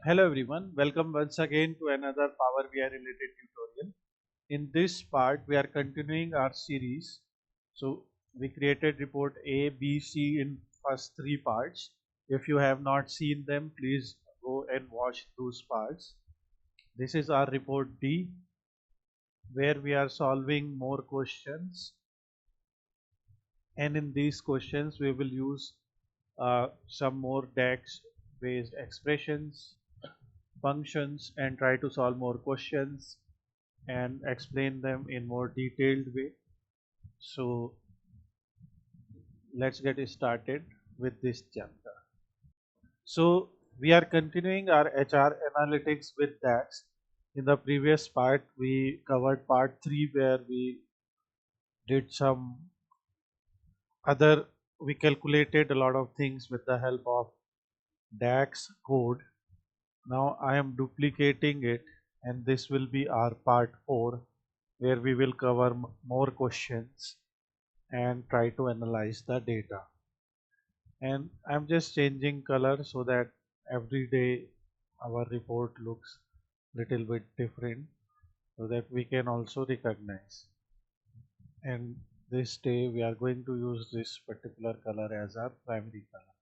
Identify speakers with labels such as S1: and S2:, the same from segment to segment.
S1: Hello everyone, welcome once again to another Power BI related tutorial. In this part, we are continuing our series. So we created report A, B, C in first three parts. If you have not seen them, please go and watch those parts. This is our report D, where we are solving more questions. And in these questions, we will use some more DAX based expressions, functions, and try to solve more questions and explain them in more detailed way. So let's get started with this chapter. So we are continuing our HR analytics with DAX. In the previous part we covered part 3 where we did some other, we calculated a lot of things with the help of DAX code. Now I am duplicating it, and this will be our part 4 where we will cover more questions and try to analyze the data. And I'm just changing color so that every day our report looks little bit different so that we can also recognize. And this day we are going to use this particular color as our primary color.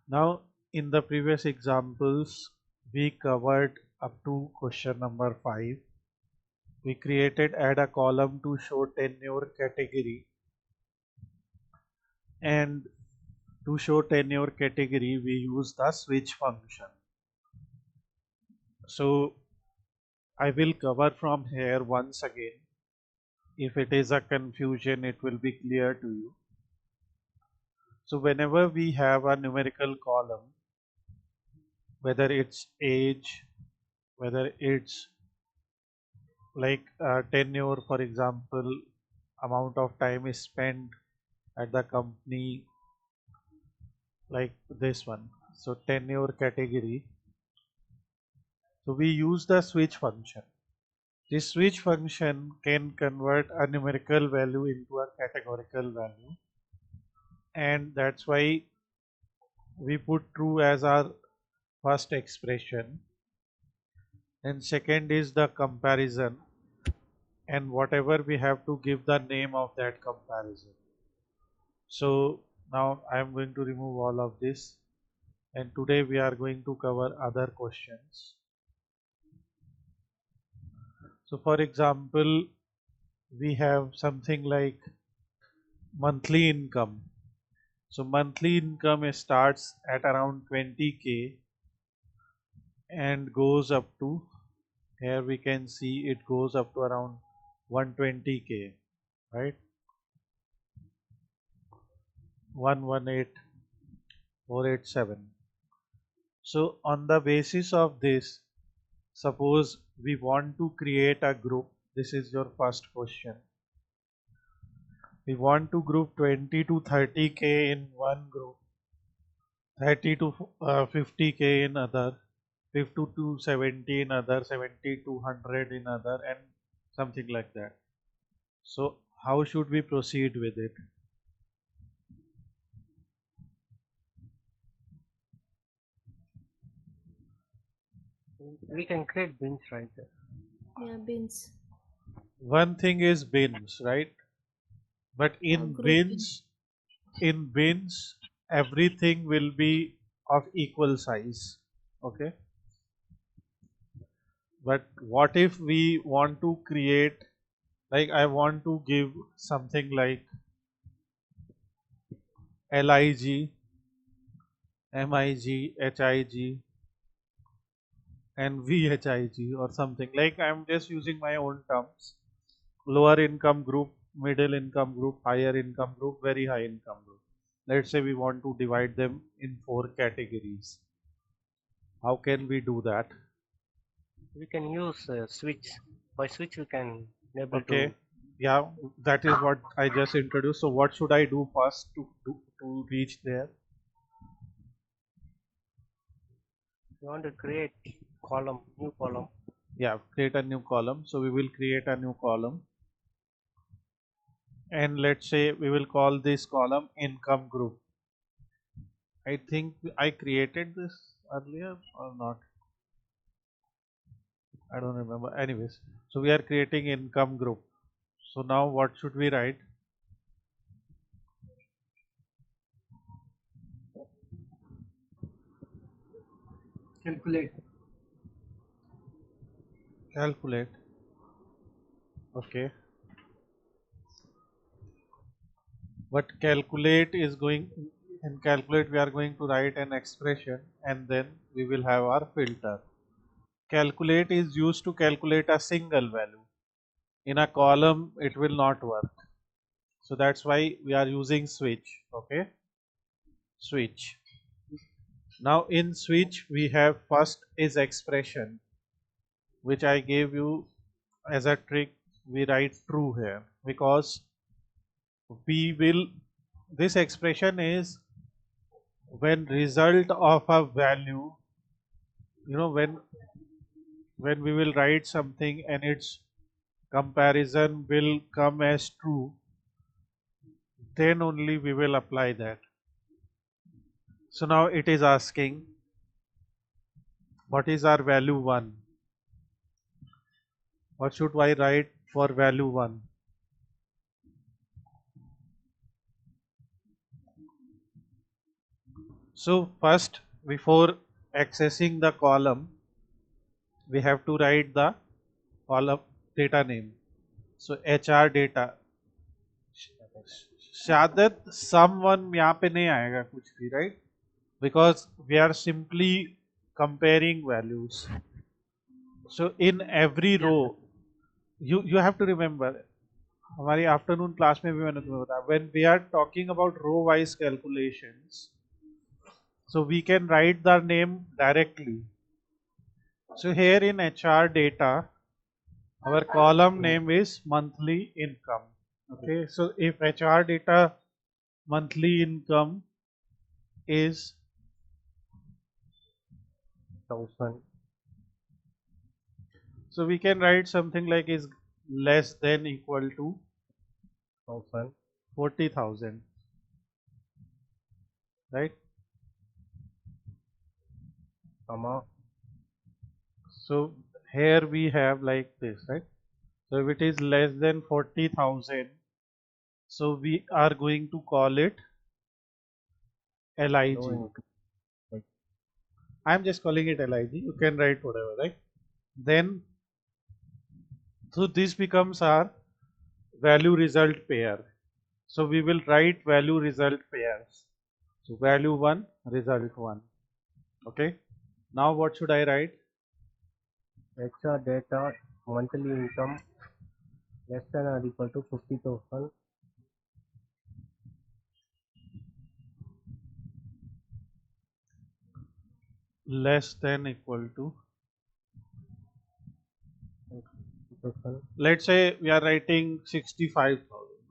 S1: Now in the previous examples we covered up to question number 5. We created add a column to show tenure category, and to show tenure category we use the switch function. So I will cover from here once again. If it is a confusion, it will be clear to you. So whenever we have a numerical column, whether it's age, whether it's like tenure, for example, amount of time is spent at the company, like this one. So tenure category. So we use the switch function. This switch function can convert a numerical value into a categorical value, and that's why we put true as our first expression, and second is the comparison, and whatever we have to give the name of that comparison. So now I am going to remove all of this, and today we are going to cover other questions. So for example, we have something like monthly income. So monthly income starts at around 20k and goes up to, here we can see it goes up to around 120k, right? 118487. So on the basis of this, suppose we want to create a group. This is your first question. We want to group 20 to 30k in one group, 30 to 50k in other, 50 to 70 in other, 70 to 100 in other, and something like that. So how should we proceed with it?
S2: We can create bins right there.
S3: Yeah, bins.
S1: One thing is bins, right? But
S3: Group bin.
S1: in bins, everything will be of equal size. Okay. But what if we want to create, like I want to give something like LIG, MIG, HIG, and VHIG or something. Like I'm just using my own terms. Lower income group, middle income group, higher income group, very high income group. Let's say we want to divide them in 4 categories. How can we do that?
S2: We can use switch. By switch, we can able
S1: Okay,
S2: to.
S1: yeah, that is what I just introduced. So what should I do first to reach there?
S2: We want to create column, new column.
S1: Yeah, create a new column. So we will create a new column, and let's say we will call this column income group. I think I created this. earlier or not? I don't remember. Anyways, so we are creating income group. So now what should we write?
S2: Calculate.
S1: Calculate. Okay. But calculate is going, in calculate we are going to write an expression and then we will have our filter. Calculate is used to calculate a single value. In a column it will not work. So that's why we are using switch. Okay. Switch. Now in switch we have first is expression, which I gave you as a trick. We write true here because we will, this expression is when result of a value, when we will write something and its comparison will come as true, then only we will apply that. So now it is asking what is our value 1. What should I write for value 1? So first, before accessing the column, we have to write the column data name. So HR data. शायद someone यहाँ पे नहीं आएगा कुछ भी, right? Because we are simply comparing values. So in every row, you have to remember, हमारी afternoon class में भी मैंने तुम्हें बताया, when we are talking about row wise calculations, so we can write the name directly. So here in HR data, our column name is monthly income. Okay, so if HR data monthly income is
S2: 1000.
S1: so we can write something like is less than equal to
S2: 1000.
S1: 40,000, right?
S2: Comma.
S1: So here we have like this, right? So if it is less than 40,000, so we are going to call it LIG.
S2: No income.
S1: I'm just calling it LIG. You can write whatever, right? Then, so this becomes our value result pair. So we will write value result pairs. So value 1, result 1. Okay. Now what should I write?
S2: HR data monthly income less than or equal to 50,000.
S1: Less than equal to,
S2: 50,000.
S1: let's say we are writing 65,000.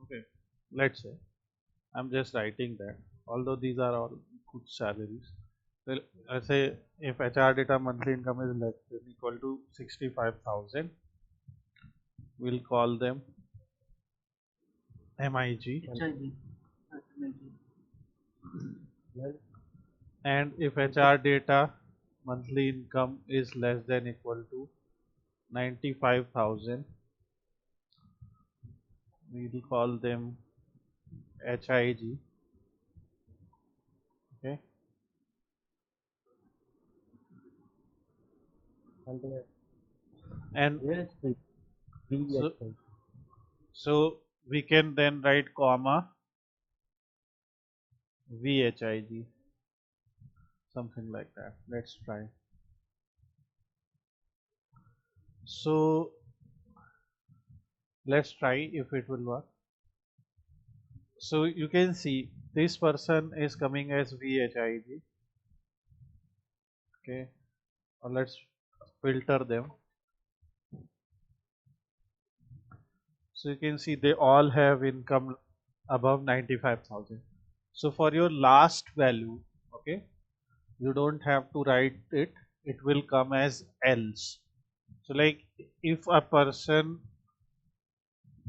S1: Okay. Let's say I'm just writing that, although these are all good salaries. Well, I say if HR data monthly income is less than equal to 65,000, we'll call them MIG. And if HR data monthly income is less than equal to 95,000, we will call them HIG. Okay. And
S2: Yes,
S1: so, so we can then write comma VHIG, something like that. Let's try. So let's try if it will work. So you can see this person is coming as VHIG. Okay, or let's filter them. So you can see they all have income above 95,000. So for your last value, okay, you don't have to write it, it will come as else. So like if a person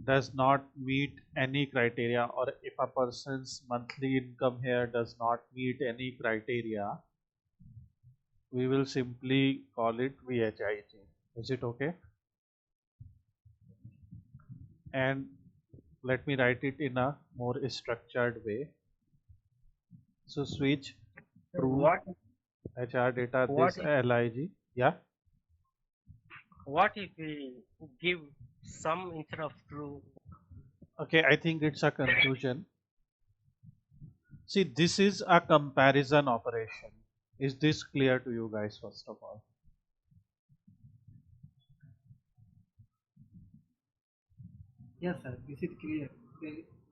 S1: does not meet any criteria, or if a person's monthly income here does not meet any criteria, we will simply call it VHIG. Is it okay? And let me write it in a more structured way. So switch true
S2: What
S1: HR data
S2: what
S1: this
S2: if
S1: LIG. Yeah.
S2: what if we give some instead of true?
S1: Okay, I think it's a confusion. See, this is a comparison operation. Is this clear to you guys first of all?
S4: Yes, sir. This is clear.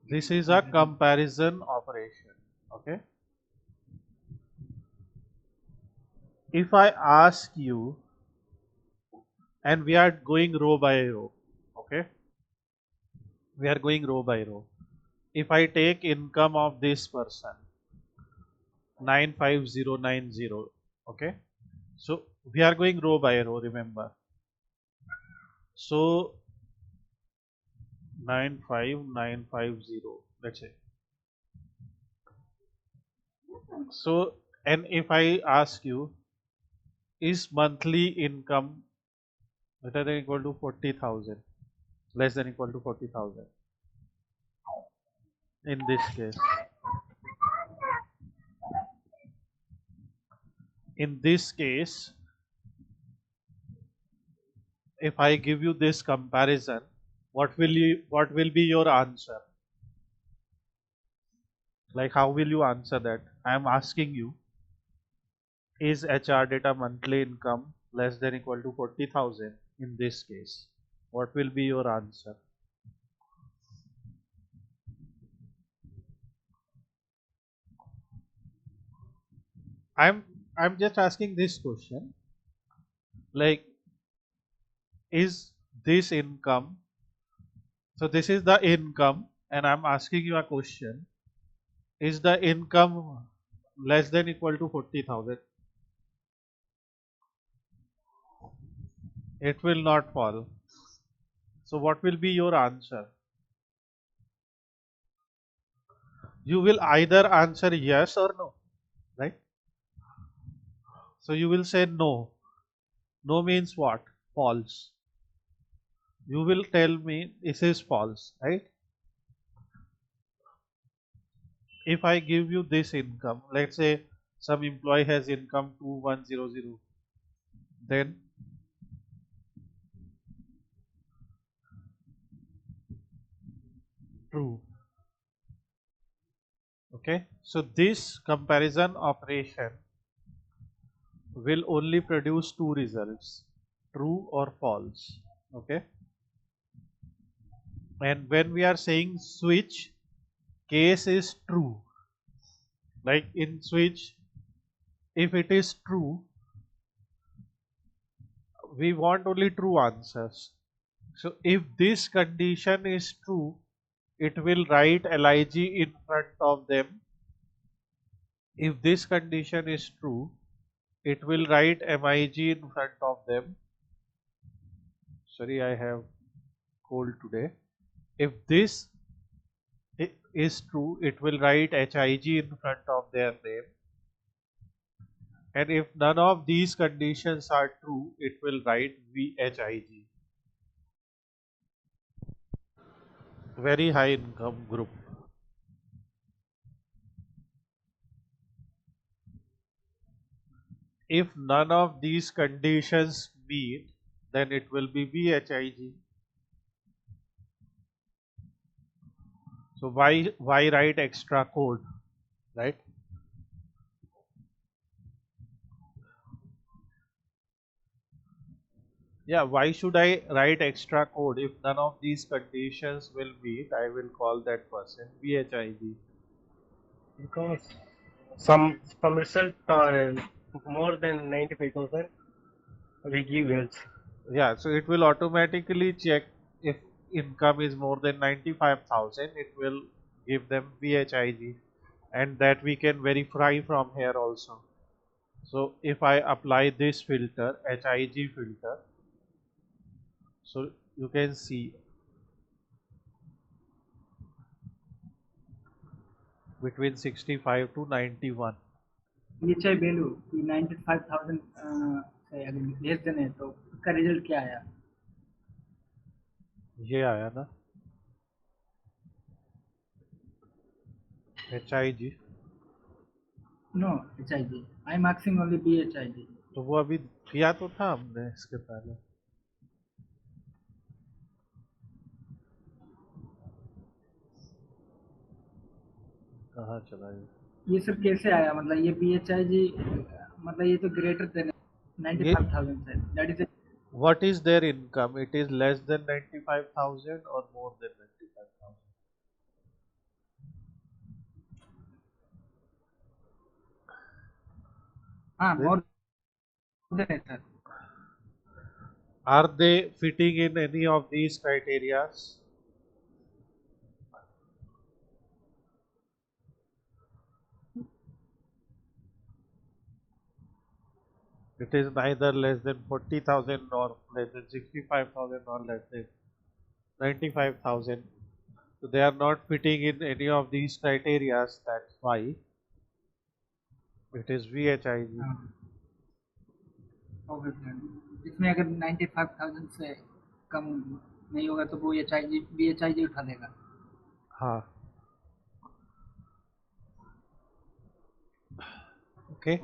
S1: This is a comparison operation. Okay. If I ask you, and we are going row by row, okay? We are going row by row. If I take income of this person, 95090, okay? So we are going row by row, remember. So 95950, let's say. So, and if I ask you, is monthly income greater than equal to 40,000, less than equal to 40,000 in this case? In this case, if I give you this comparison, what will be your answer? Like, how will you answer that? I am asking you, is HR data monthly income less than equal to 40,000 in this case? What will be your answer? I'm I'm just asking this question. Like, is this income? So this is the income, and I'm asking you a question. Is the income less than equal to 40,000? It will not fall. So what will be your answer? You will either answer yes or no, right? So you will say no. No means what? False. You will tell me this is false, right? If I give you this income, let's say some employee has income 2100, then true. Okay, so this comparison operation will only produce two results, true or false. Okay, and when we are saying switch, case is true. Like in switch, if it is true, we want only true answers. So if this condition is true, it will write LIG in front of them. If this condition is true, it will write MIG in front of them. Sorry, I have cold today. If this is true, it will write HIG in front of their name. And if none of these conditions are true, it will write VHIG. Very high income group. If none of these conditions meet, then it will be VHIG. So why write extra code, right? Yeah, why should I write extra code if none of these conditions will meet? I will call that person VHIG.
S2: Because some result are more than 95,000, we give else.
S1: Yeah, so it will automatically check if income is more than 95,000, it will give them VHIG, and that we can verify from here also. So if I apply this filter, HIG filter, so you can see between 65 to 91.
S4: PHI value कि 95,000 से अगर less than है तो उसका result क्या आया?
S1: ये आया ना HIG।
S4: No HIG, I am asking only BHIG।
S1: तो वो अभी किया तो था हमने इसके पहले। कहाँ चला
S4: ये सब कैसे आया? मतलब ये BHIG, मतलब ये तो ग्रेटर देन
S1: ये
S4: 95,000 से, that is
S1: what is their income? It is less than 95,000 or more than 95,000?
S4: हाँ
S1: Then
S4: मोर देन है sir.
S1: are they fitting in any of these criteria? It is neither less than 40,000 nor less than 65,000 nor less than 95,000. So they are not fitting in any of these criteria. That's why it is VHIG.
S4: हाँ okay sir, इसमें अगर 95,000 से कम नहीं होगा तो वो BHIG उठा लेगा।
S1: हाँ. Okay.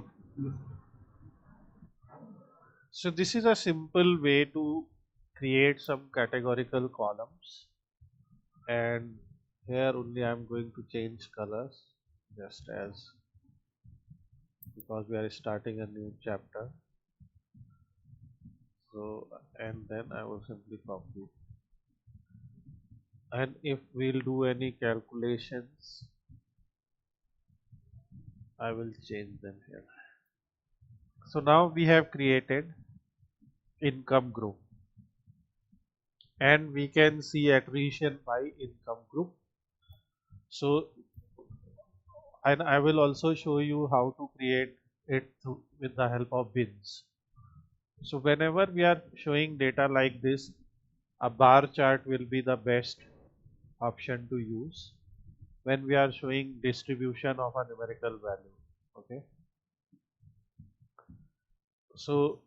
S1: So this is a simple way to create some categorical columns, and here only I am going to change colors just as, because we are starting a new chapter. So, and then I will simply copy, and if we'll do any calculations, I will change them here. So now we have created income group, and we can see attrition by income group. So, and I will also show you how to create it with the help of bins. So whenever we are showing data like this, a bar chart will be the best option to use when we are showing distribution of a numerical value. Okay, so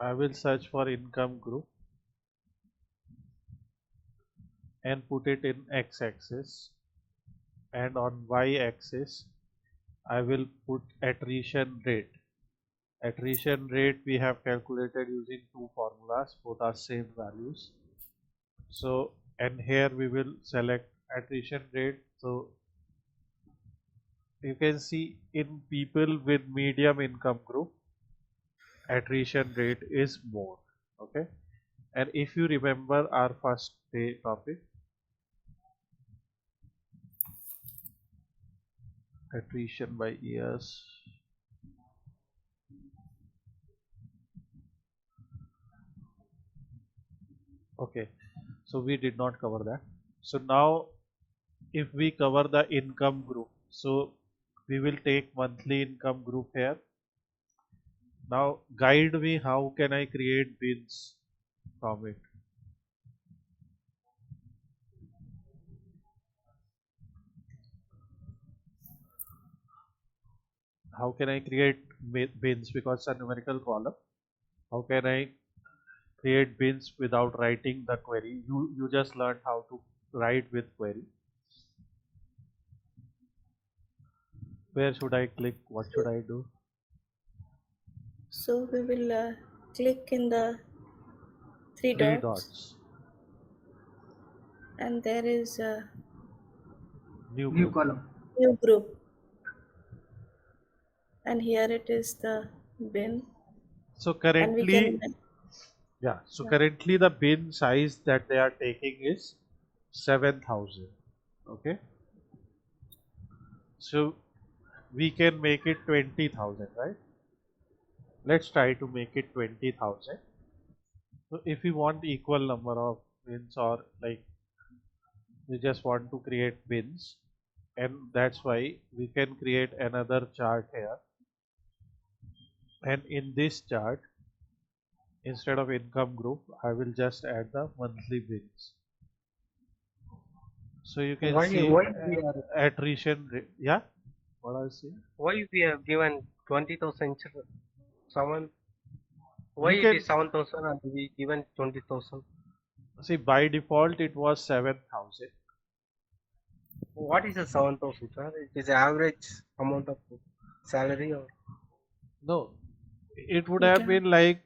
S1: I will search for income group and put it in x-axis, and on y-axis I will put attrition rate. Attrition rate we have calculated using two formulas, both are same values. So, and here we will select attrition rate. So you can see in people with medium income group, attrition rate is more. Okay, and if you remember our first day topic, attrition by years. Okay, so we did not cover that. So now if we cover the income group, so we will take monthly income group here. Now guide me, how can I create bins from it? How can I create bins, because it's a numerical column? How can I create bins without writing the query? You just learned how to write with query. Where should I click? What should I do?
S3: So we will click in the three
S1: Three
S3: dots,
S1: dots.
S3: and there is a
S1: New
S4: new
S1: group.
S4: Column.
S3: new group, and here it is the bin,
S1: So
S3: and we
S1: currently,
S3: can
S1: yeah. So currently the bin size that they are taking is 7,000. Okay. So we can make it 20,000, right? Let's try to make it 20,000. So if we want equal number of bins, or like we just want to create bins, and that's why we can create another chart here, and in this chart, instead of income group, I will just add the monthly bins. So you can
S2: Why
S1: see
S2: we are
S1: attrition rate. Yeah. What I say?
S2: Why we have given 20,000 7? Why
S1: You
S2: it
S1: can
S2: is 7,000 and we given 20,000?
S1: see by default it was 7,000.
S2: What is the 7,000, sir? It is average amount of salary or
S1: No, it would have
S3: Yeah.
S1: been like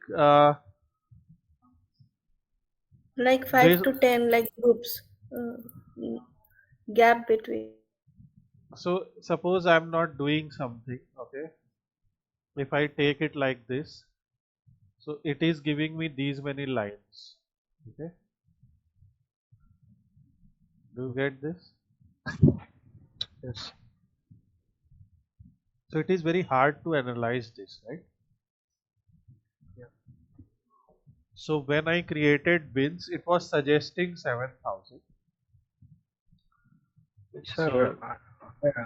S3: Like
S1: this.
S3: 5 to 10 like groups. Uh, mm, Gap between.
S1: So suppose I'm not doing something, okay? If I take it like this, so it is giving me these many lines. Okay, do you get this?
S2: yes.
S1: So it is very hard to analyze this, right?
S2: Yeah.
S1: So when I created bins, it was suggesting 7,000.
S2: Sir,
S1: So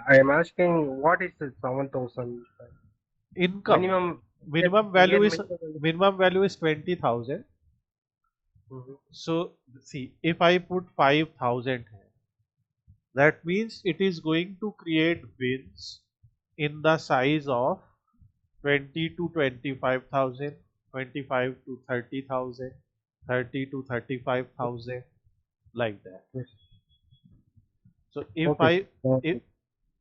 S2: I am asking what is the 7,000
S1: income
S2: minimum?
S1: minimum
S2: We
S1: value
S2: get
S1: is
S2: minimum.
S1: 20,000.
S2: Mhm.
S1: So see, if I put 5,000 here, that means it is going to create bins in the size of 20 to 25,000, 25 to 30,000, 30 to 35,000, like that.
S2: Yes.
S1: So if
S2: Okay.
S1: I if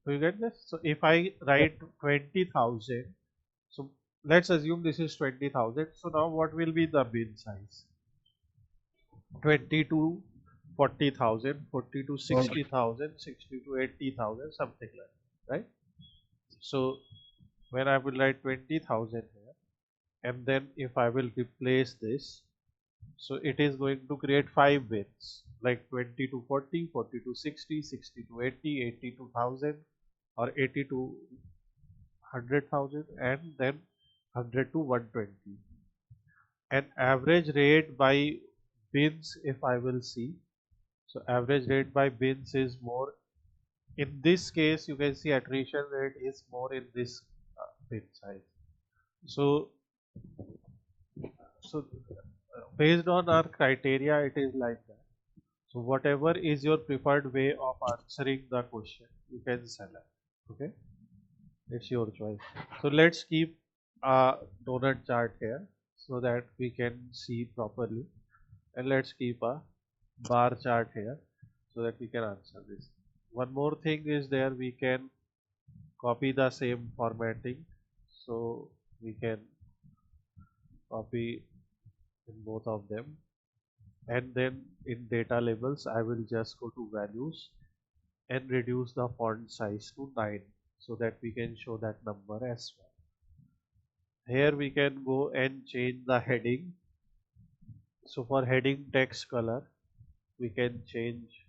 S1: you get this, so if I write 20,000, so let's assume this is 20,000. So now what will be the bin size? 20 to 40,000, 40 to
S2: Okay.
S1: 60,000, 60 to 80,000, something like that, right? So when I will write 20,000 here, and then if I will replace this, so it is going to create 5 bins like 20 to 40, 40 to 60, 60 to 80, 80 to 1000, or 80 to 100,000, and then 100 to 120. And average rate by bins, if I will see, so average rate by bins is more. In this case, you can see attrition rate is more in this bin size. So, based on our criteria, it is like that. So whatever is your preferred way of answering the question, you can select. Okay, it's your choice. So let's keep a donut chart here so that we can see properly, and let's keep a bar chart here so that we can answer this. One more thing is there, we can copy the same formatting, so we can copy in both of them, and then in data labels I will just go to values and reduce the font size to 9 so that we can show that number as well. Here we can go and change the heading. So for heading text color, we can change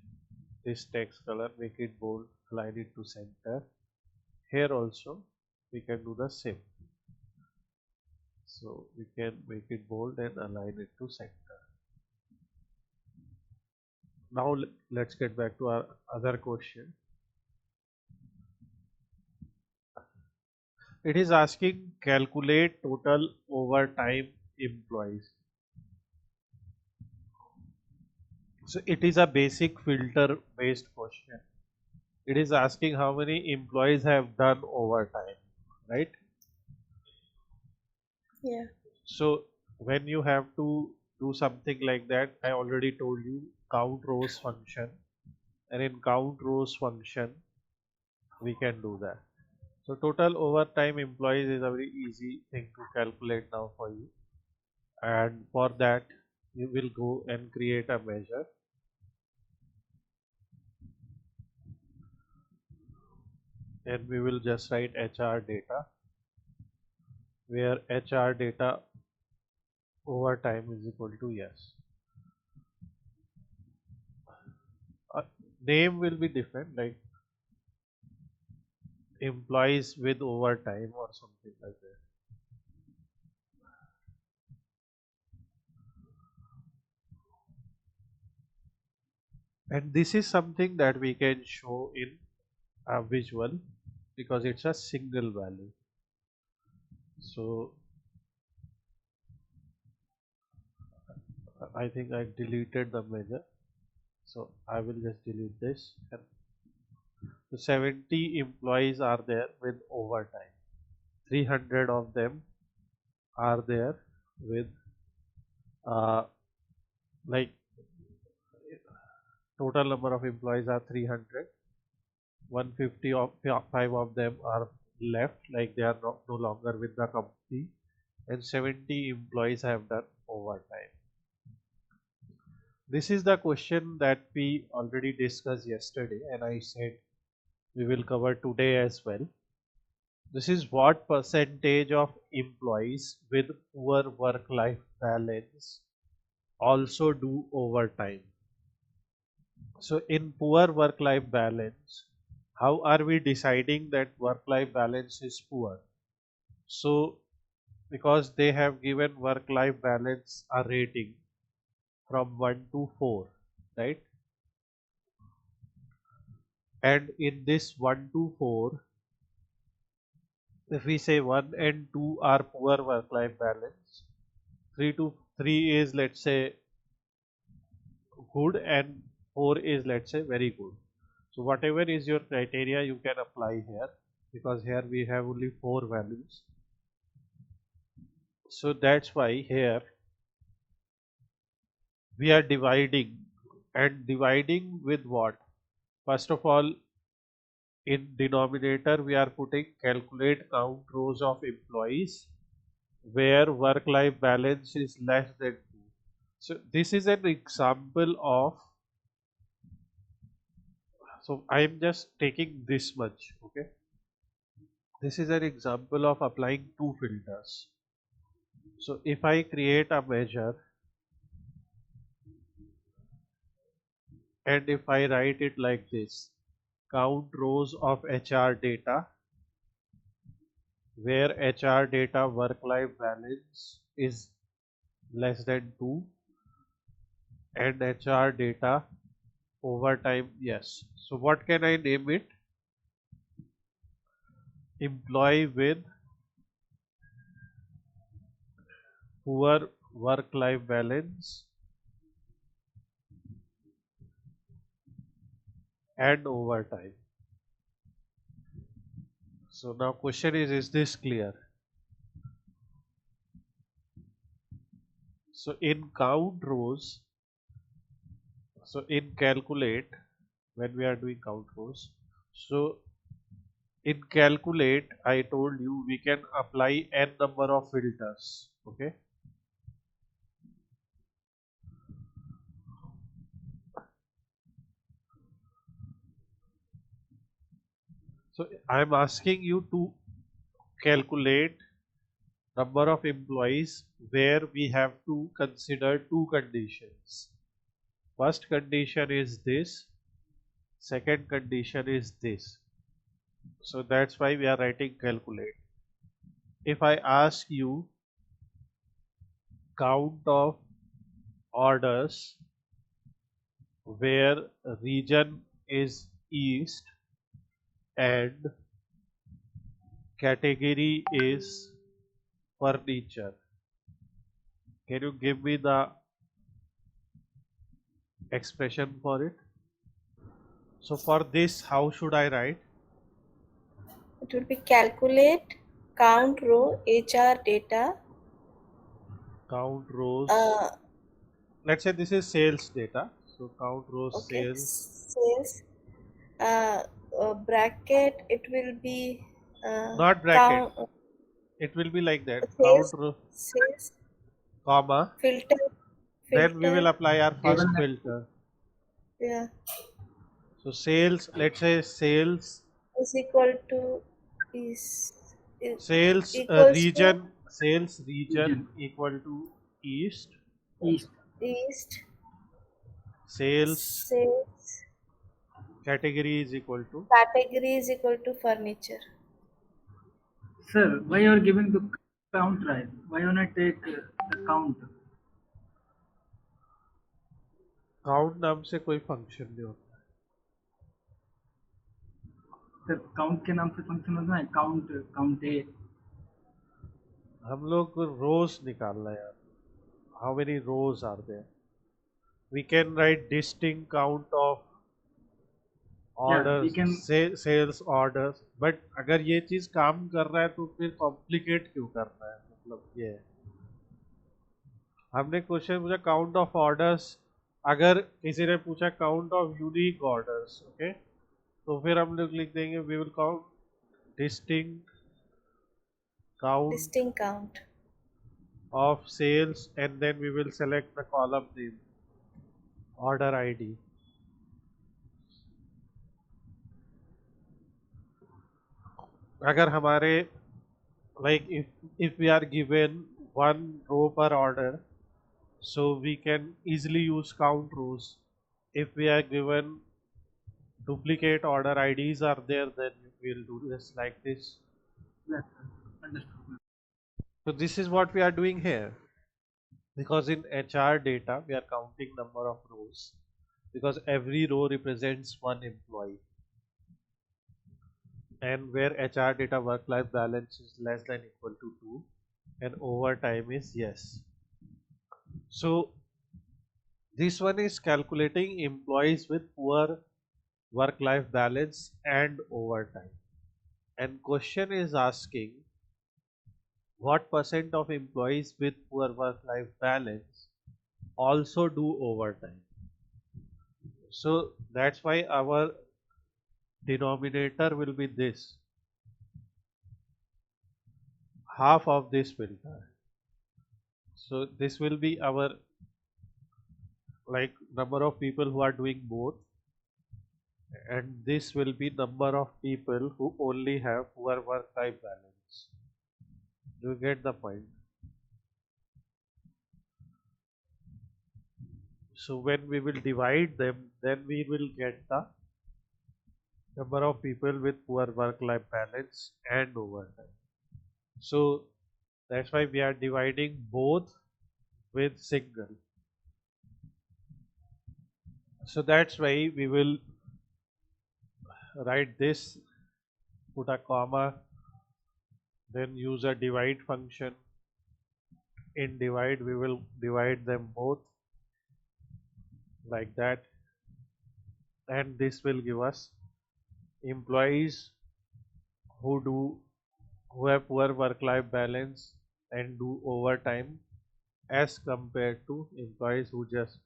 S1: this text color, make it bold, align it to center. Here also we can do the same. So we can make it bold and align it to center. Now let's get back to our other question. It is asking calculate total overtime employees. So it is a basic filter based question. It is asking how many employees have done overtime, right?
S3: Yeah.
S1: So when you have to do something like that, I already told you count rows function, and in count rows function we can do that. So total overtime employees is a very easy thing to calculate now for you, and for that you will go and create a measure, and we will just write HR data, where HR data overtime is equal to yes. uh, Name will be different, like employees with overtime or something like that. And this is something that we can show in a visual because it's a single value. So I think I deleted the measure, so I will just delete this, and So 70 employees are there with overtime. 300 of them are there with like total number of employees are 300. 150 of 5 of them are left, like they are no longer with the company, and 70 employees have done overtime. This is the question that we already discussed yesterday, and I said we will cover today as well. This is what percentage of employees with poor work-life balance also do overtime. So in poor work-life balance, how are we deciding that work-life balance is poor? So because they have given work-life balance a rating from 1 to 4, right? And in this 1 to 4, if we say 1 and 2 are poor work-life balance, 3 is, let's say, good, and 4 is, let's say, very good. So whatever is your criteria, you can apply here, because here we have only 4 values. So that's why here we are dividing, and dividing with what? First of all, in denominator we are putting calculate count rows of employees where work-life balance is less than 2. So this is an example of, so I am just taking this much, okay? This is an example of applying 2 filters. So if I create a measure and if I write it like this, count rows of HR data where HR data work-life balance is less than 2 and HR data overtime, yes. So what can I name it? Employee with poor work-life balance and overtime. So now question is this clear? So in count rows, so in calculate, when we are doing count rows, so in calculate I told you we can apply n number of filters, okay? So I am asking you to calculate number of employees where we have to consider 2 conditions. First condition is this, second condition is this. So that's why we are writing calculate. If I ask you count of orders where region is east and category is furniture, can you give me the expression for it? So for this, how should I write?
S3: It will be calculate count row HR data.
S1: Count rows.
S3: Uh,
S1: Let's say this is sales data. So count rows
S3: okay,
S1: sales.
S3: sales. Bracket. It will be
S1: Not bracket.
S3: count
S1: It will be like that. Count
S3: sales.
S1: row,
S3: Sales
S1: comma.
S3: filter.
S1: Then we will
S3: Filter.
S1: apply our
S4: Table
S1: first
S4: name.
S1: filter.
S3: Yeah,
S1: So sales. Let's say sales.
S3: is equal to is
S1: Sales
S3: equals to
S1: region. Sales region
S4: Region.
S1: equal to east.
S4: East.
S3: east.
S1: Sales
S3: Sales
S1: category is equal to.
S3: category is equal to furniture.
S4: Sir, why you are giving the count right? Why you not take the count?
S1: Count नाम से कोई function नहीं होता.
S4: Sir count के नाम से function होता है काउंट काउंट ए.
S1: हम लोग को रोज निकालना है यार. How many rows are there? We can write distinct count of
S4: Yeah, we
S1: orders
S4: can.
S1: sales orders, but अगर ये चीज काम कर रहा है तो फिर कॉम्प्लिकेट क्यों कर रहा है, मतलब ये है। हमने क्वेश्चन पूछा काउंट ऑफ ऑर्डर्स, अगर किसी ने पूछा count of unique orders, okay, तो फिर हम लोग लिख देंगे we will count distinct count
S3: Distinct count.
S1: of sales, and then we will select the column name order ID. अगर हमारे like if we are given one row per order, so we can easily use count rows. If we are given duplicate order IDs are there, then we'll do this like this.
S4: Yes, understood.
S1: So this is what we are doing here, because in HR data we are counting number of rows, because every row represents one employee, and where HR data work life balance is less than equal to 2 and overtime is yes. So this one is calculating employees with poor work life balance and overtime, and question is asking what percent of employees with poor work life balance also do overtime. So that's why our denominator will be this, half of this filter. So this will be our like number of people who are doing both, and this will be number of people who only have poor work life balance. Do you get the point? So when we will divide them, then we will get the number of people with poor work life balance and overtime. So that's why we are dividing both with single. So that's why we will write this, put a comma, then use a divide function. In divide we will divide them both like that, and this will give us employees who have poor work life balance and do overtime as compared to employees who just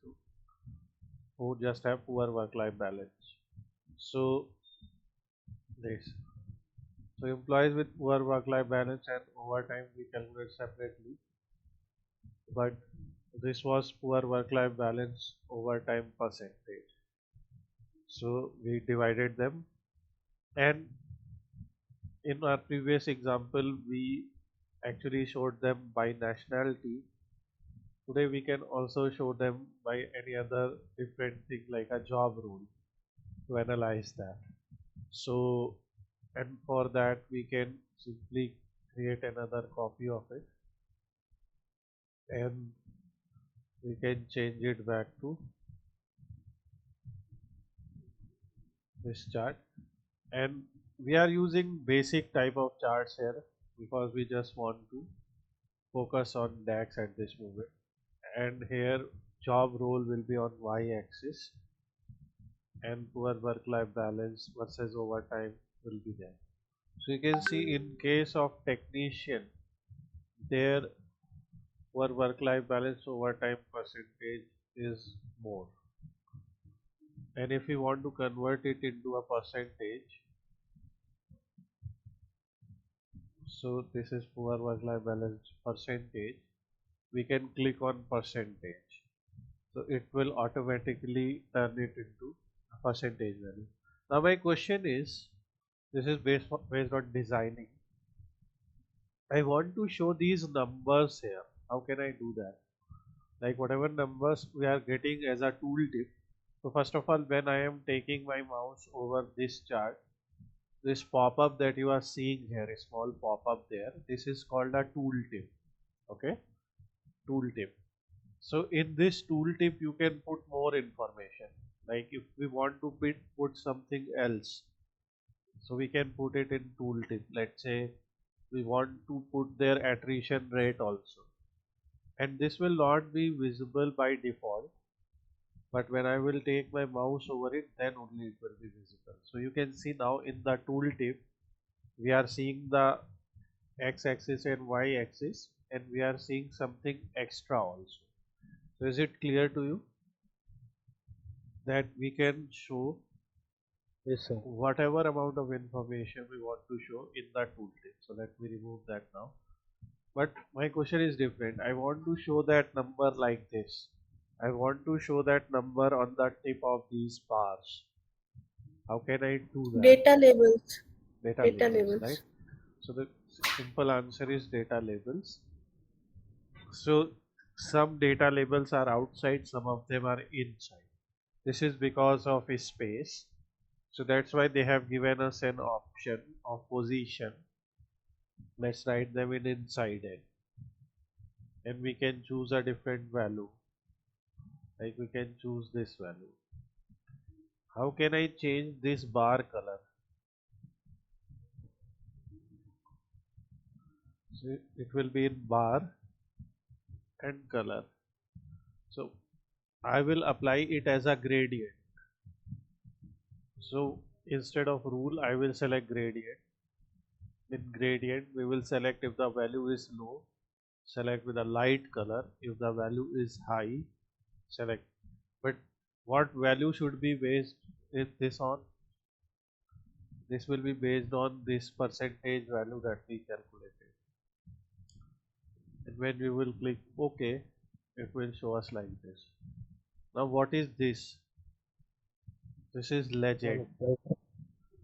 S1: have poor work life balance. So this, so employees with poor work life balance and overtime we calculate separately, but this was poor work life balance overtime percentage, so we divided them. And in our previous example we actually showed them by nationality. Today we can also show them by any other different thing like a job role to analyze that. So, and for that we can simply create another copy of it, and we can change it back to this chart. And we are using basic type of charts here because we just want to focus on DAX at this moment. And here job role will be on y-axis, and poor work life balance versus overtime will be there. So you can see in case of technician, their poor work life balance overtime percentage is more. And if we want to convert it into a percentage, so this is poor work life balance percentage, we can click on percentage. So it will automatically turn it into a percentage value. Now my question is, this is based on designing. I want to show these numbers here. How can I do that? Like whatever numbers we are getting as a tooltip. So first of all, when I am taking my mouse over this chart, this pop-up that you are seeing here, a small pop-up there, this is called a tooltip. Okay, tooltip. So in this tooltip you can put more information. Like if we want to put something else, so we can put it in tooltip. Let's say we want to put their attrition rate also, and this will not be visible by default. but when I will take my mouse over it, then only it will be visible. So you can see now in the tooltip we are seeing the x-axis and y-axis, and we are seeing something extra also. So is it clear to you that we can show
S2: Yes, sir.
S1: whatever amount of information we want to show in the tooltip? So let me remove that now. But my question is different. I want to show that number like this. I want to show that number on the tip of these bars. How can I do that?
S3: Data labels.
S1: Data
S3: Data
S1: labels,
S3: labels.
S1: right? So the simple answer is data labels. So some data labels are outside, some of them are inside. This is because of a space. So that's why they have given us an option of position. Let's write them in inside it. And we can choose a different value. Like we can choose this value. How can I change this bar color? So it will be in bar and color. So I will apply it as a gradient. So instead of rule, I will select gradient. In gradient, we will select if the value is low, select with a light color. If the value is high, select. But what value should be based this on? This will be based on this percentage value that we calculated. And when we will click OK, it will show us like this. Now what is this? This is legend.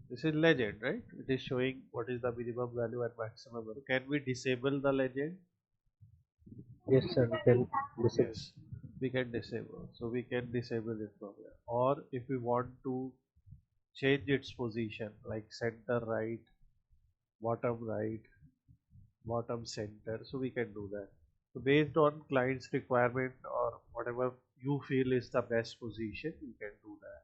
S1: This is legend, right? It is showing what is the minimum value and maximum value. Can we disable the legend?
S2: Yes, sir. We can disable.
S1: Yes, we can disable. So we can disable it from here. Or if we want to change its position, like center right, bottom center, so we can do that. So based on client's requirement or whatever you feel is the best position, you can do that.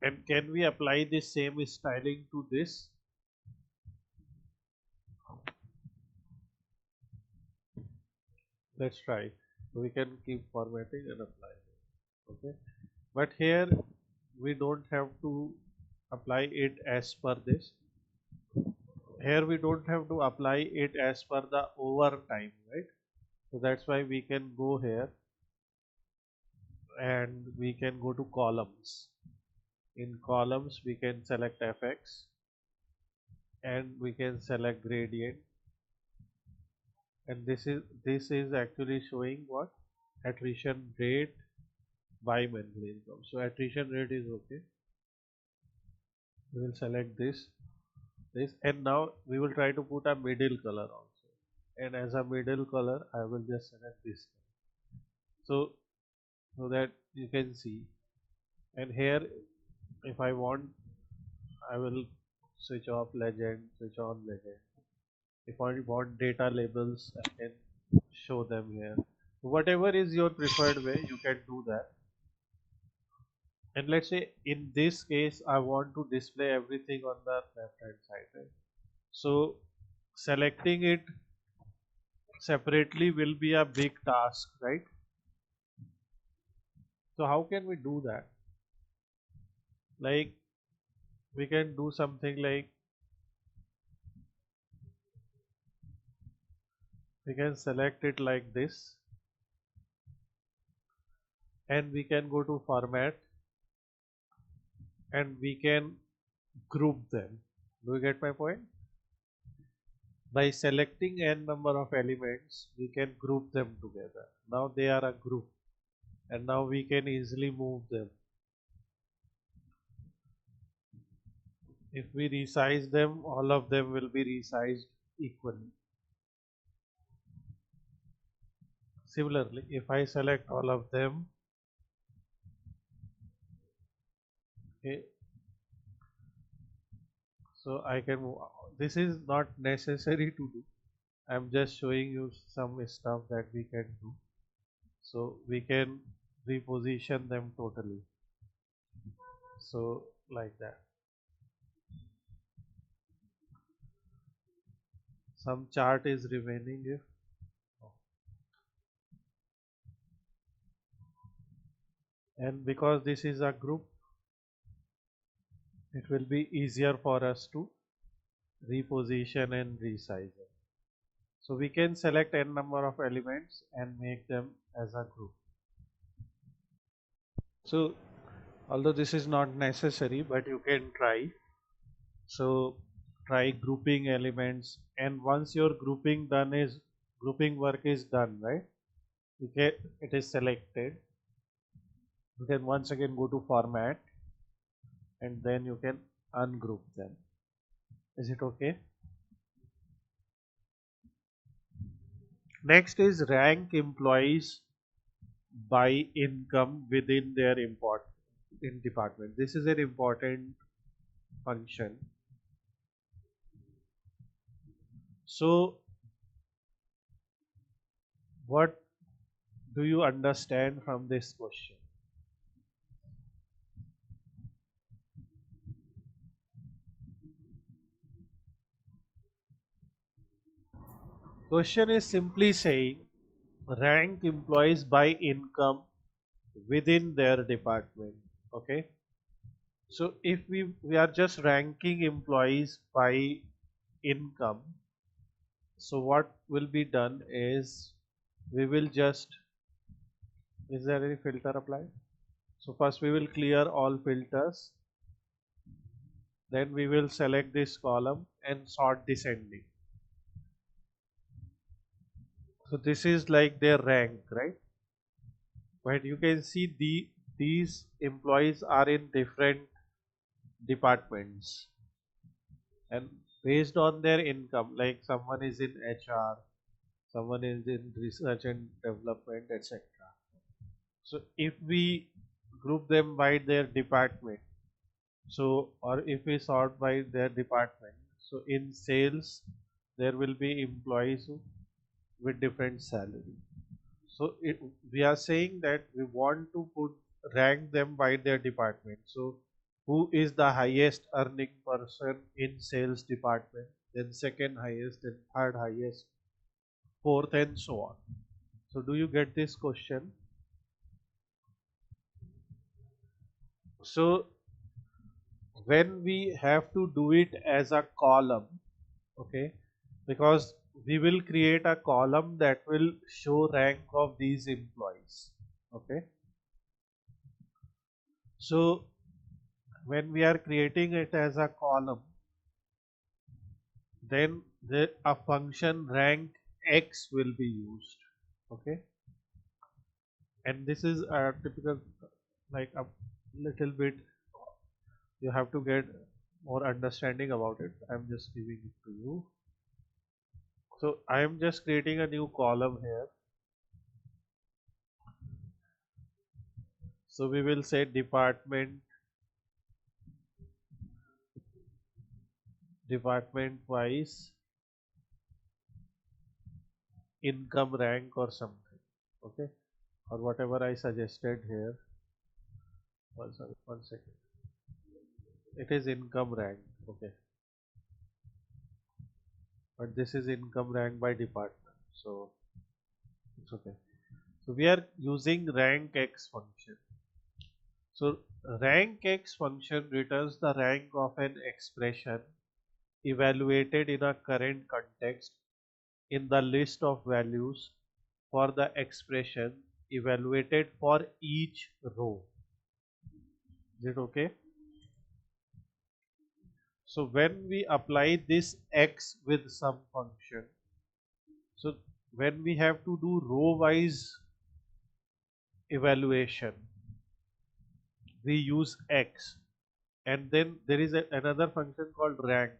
S1: And can we apply this same styling to this? Let's try. So we can keep formatting and apply it. Okay, but here we don't have to apply it as per this. Here we don't have to apply it as per the overtime, right? So that's why we can go here and we can go to columns. In columns we can select FX and we can select gradient, and this is actually showing what? Attrition rate by monthly income. So attrition rate is okay. We will select this, and now we will try to put a middle color also, and as a middle color I will just select this. So that you can see, and here if I want, I will switch off legend, switch on legend. If I want data labels, I can show them here. Whatever is your preferred way, you can do that. And let's say in this case I want to display everything on the left hand side, right? So selecting it separately will be a big task, right? So how can we do that? Like we can do something like we can select it like this, and we can go to format and we can group them. Do you get my point? By selecting n number of elements, we can group them together. Now they are a group, and now we can easily move them. If we resize them, all of them will be resized equally. Similarly, if I select all of them, okay, so I can move. This is not necessary to do. I'm just showing you some stuff that we can do. So we can reposition them totally. So like that. Some chart is remaining if and because this is a group, it will be easier for us to reposition and resize it. So we can select n number of elements and make them as a group. So although this is not necessary, but you can try. So try grouping elements, and once your grouping work is done, right? It is selected. You can once again go to format, and then you can ungroup them. Is it okay? Next is rank employees by income within their department. This is an important function. So what do you understand from this question? Question is simply saying rank employees by income within their department. Okay, so if we are just ranking employees by income, so what will be done is we will just, is there any filter applied? So first we will clear all filters, then we will select this column and sort descending. So this is like their rank, right? But you can see these employees are in different departments, and based on their income, like someone is in HR, someone is in research and development, etc. So if we group them by their department, so or if we sort by their department, so in sales there will be employees with different salary. So we are saying that we want to rank them by their department. So who is the highest earning person in sales department, then second highest, then third highest, fourth, and so on. So do you get this question? So when we have to do it as a column, okay, because we will create a column that will show rank of these employees. Okay, so when we are creating it as a column, then a function rank x will be used. Okay, and this is a typical, like a little bit, you have to get more understanding about it. I'm just giving it to you. So I am just creating a new column here. So we will say department wise income rank or something. Okay, or whatever I suggested here. One second. It is income rank. Okay, but this is income rank by department, so it's okay. So we are using RANKX function. So RANKX function returns the rank of an expression evaluated in a current context in the list of values for the expression evaluated for each row. Is it okay? So when we apply this x with some function, so when we have to do row wise evaluation, we use x, and then there is another function called rank.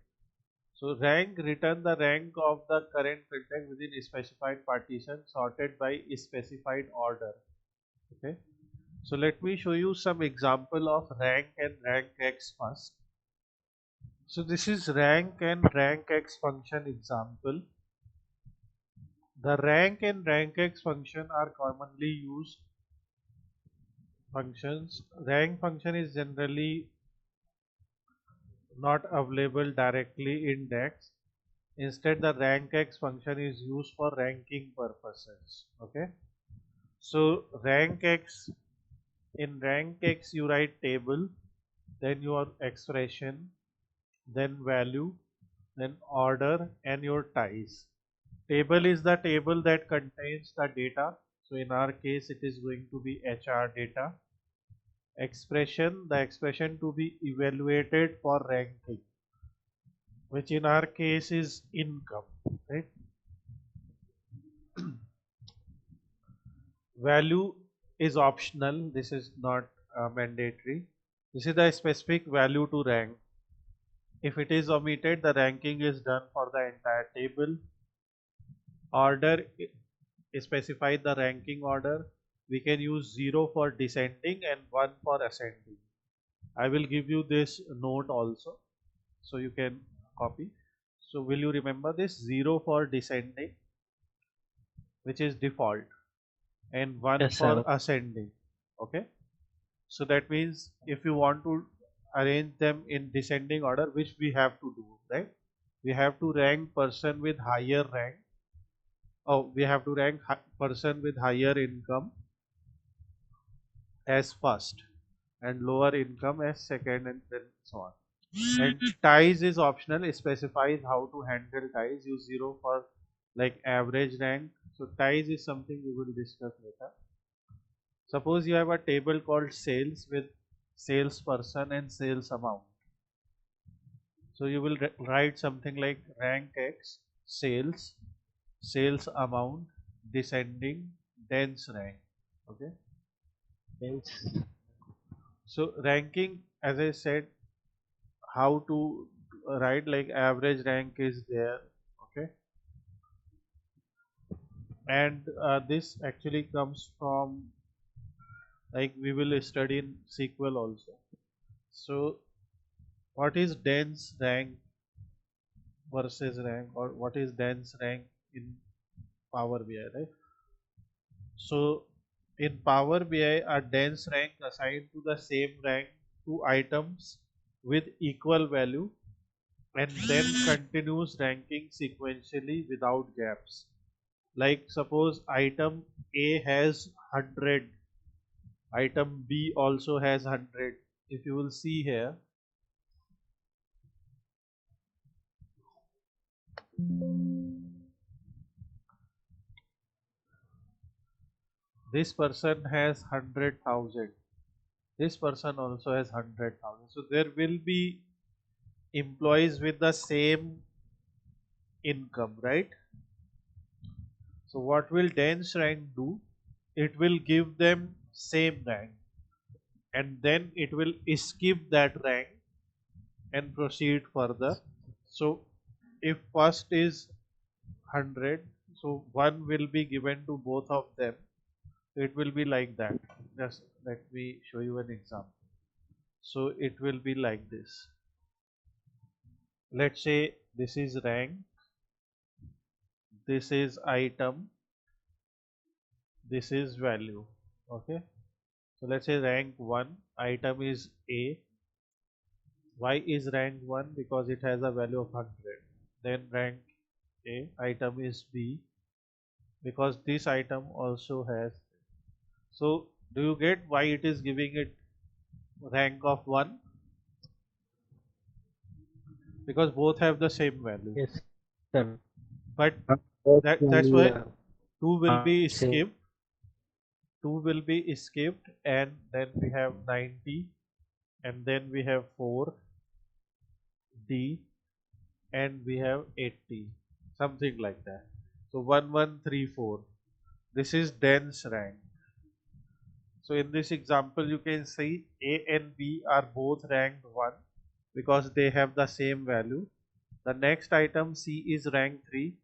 S1: So rank return the rank of the current filter within a specified partition sorted by a specified order. Okay, so let me show you some example of rank and rank x first. So this is rank and rank x function example. The rank and rank x function are commonly used functions. Rank function is generally not available directly in DAX. Instead, the RANKX function is used for ranking purposes. Okay, so RANKX In RANKX you write table, then your expression, then value, then order and your ties. Table is the table that contains the data. So in our case it is going to be HR data. Expression, the expression to be evaluated for ranking, which in our case is income, right? Value is optional, this is not mandatory. This is the specific value to rank. If it is omitted, the ranking is done for the entire table. Order, specify the ranking order. We can use 0 for descending and 1 for ascending. I will give you this note also, so you can copy. So will you remember this? 0 for descending, which is default, and 1
S2: Yes,
S1: for
S2: sir.
S1: ascending. Okay, so that means if you want to arrange them in descending order, which we have to do, right? We have to rank person with higher rank. Oh, we have to rank person with higher income as first and lower income as second, and then so on. And ties is optional, it specifies how to handle ties. Use 0 for like average rank. So ties is something we will discuss later. Suppose you have a table called sales with salesperson and sales amount. So you will write something like rank X, sales, sales amount, descending, dense rank. Okay.
S2: Hence,
S1: So ranking, as I said, how to write, like average rank is there. Okay. And this actually comes from, like we will study in SQL also. So what is dense rank versus rank, or what is dense rank in Power BI, right? So in Power BI, a dense rank assigned to the same rank two items with equal value and then continues ranking sequentially without gaps. Like suppose item A has 100, item B also has 100. If you will see here, this person has 100,000, this person also has 100,000. So there will be employees with the same income, right? So what will dense rank do? It will give them same rank, and then it will skip that rank and proceed further. So if first is 100, so 1 will be given to both of them. It will be like that. Just let me show you an example. So it will be like this. Let's say this is rank, this is item, this is value. Okay. So let's say rank 1, item is A. Why is rank 1? Because it has a value of 100. Then rank A, item is B, because this item also has. So do you get why it is giving it rank of 1? Because both have the same value.
S2: yes, sir.
S1: But
S2: Both
S1: that's why
S2: value
S1: 2 will be
S2: same.
S1: skipped. 2 will be skipped, and then we have 90, and then we have 4 D, and we have 80, something like that. So 1134, this is dense rank. So in this example you can see A and B are both ranked 1 because they have the same value. The next item C is ranked 3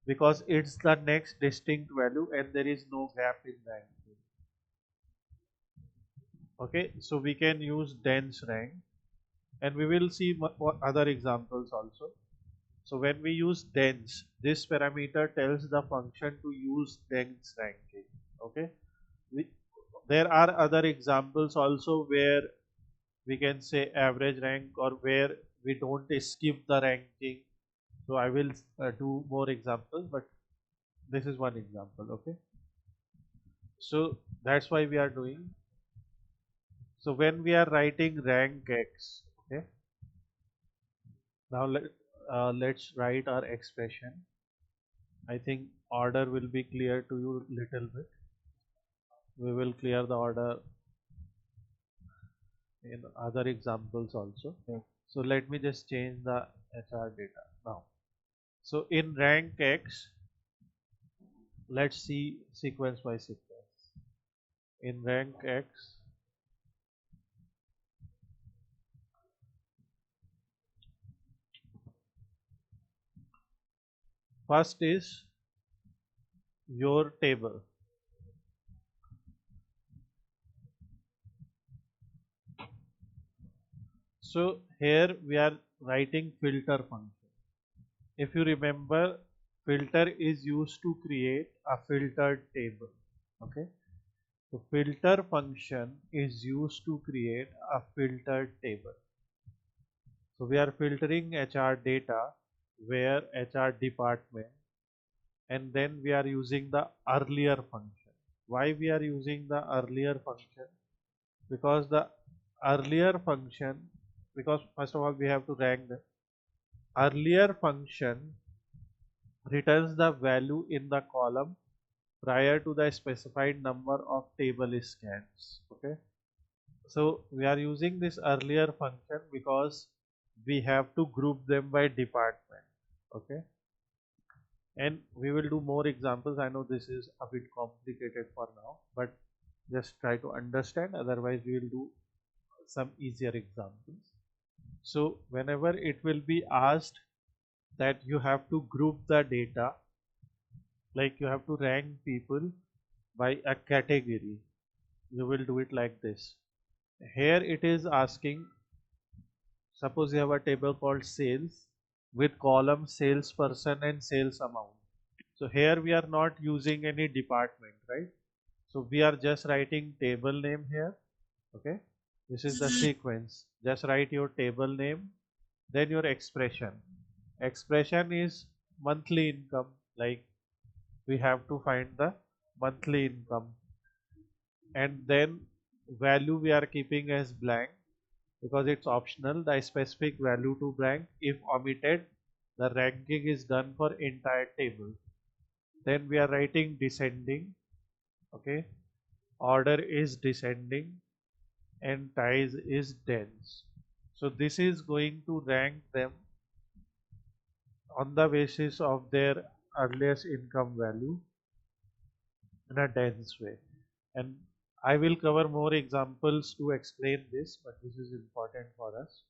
S1: because it's the next distinct value and there is no gap in rank. Okay, so we can use dense rank, and we will see other examples also. So when we use dense, this parameter tells the function to use dense ranking. Okay, there are other examples also where we can say average rank, or where we don't skip the ranking. So I will do more examples, but this is one example. Okay, so that's why we are doing. So when we are writing rank X, okay, now let's write our expression. I think order will be clear to you little bit. We will clear the order in other examples also.
S2: Yes.
S1: So let me just change the HR data now. So in rank X, let's see sequence by sequence. In rank X, first is your table. So here we are writing filter function. If you remember, filter is used to create a filtered table. Okay. So filter function is used to create a filtered table. So we are filtering HR data where HR department, and then we are using the earlier function. Why we are using the earlier function? Because the earlier function, because first of all we have to rank the earlier function returns the value in the column prior to the specified number of table scans. Okay, so we are using this earlier function because we have to group them by department. Okay, and we will do more examples. I know this is a bit complicated for now, but just try to understand, otherwise we will do some easier examples. So whenever it will be asked that you have to group the data, like you have to rank people by a category, you will do it like this. Here it is asking, suppose you have a table called sales with column salesperson and sales amount. So here we are not using any department, right? So we are just writing table name here. Okay, this is the sequence. Just write your table name, then your expression. Expression is monthly income, like we have to find the monthly income, and then value we are keeping as blank because it's optional. The specific value to blank if omitted, the ranking is done for entire table. Then we are writing descending. Okay, order is descending and ties is dense. So this is going to rank them on the basis of their earliest income value in a dense way. And I will cover more examples to explain this, but this is important for us.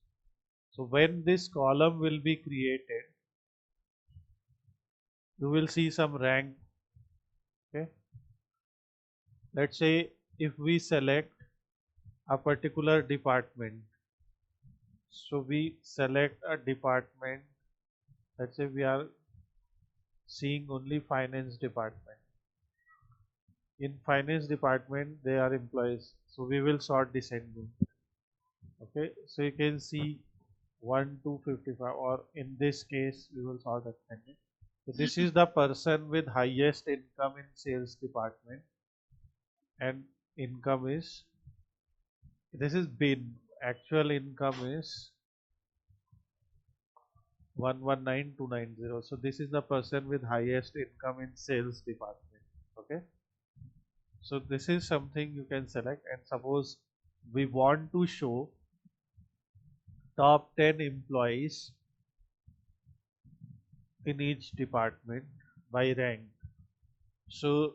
S1: So when this column will be created, you will see some rank. Okay, let's say if we select a particular department, so we select a department, let's say we are seeing only finance department. In finance department they are employees, so we will sort descending. Okay, so you can see 1 to 55, or in this case we will sort ascending. So this is the person with highest income in sales department, and income is, this is bin, actual income is 119290. So this is the person with highest income in sales department. Okay, so this is something you can select, and suppose we want to show top 10 employees in each department by rank. So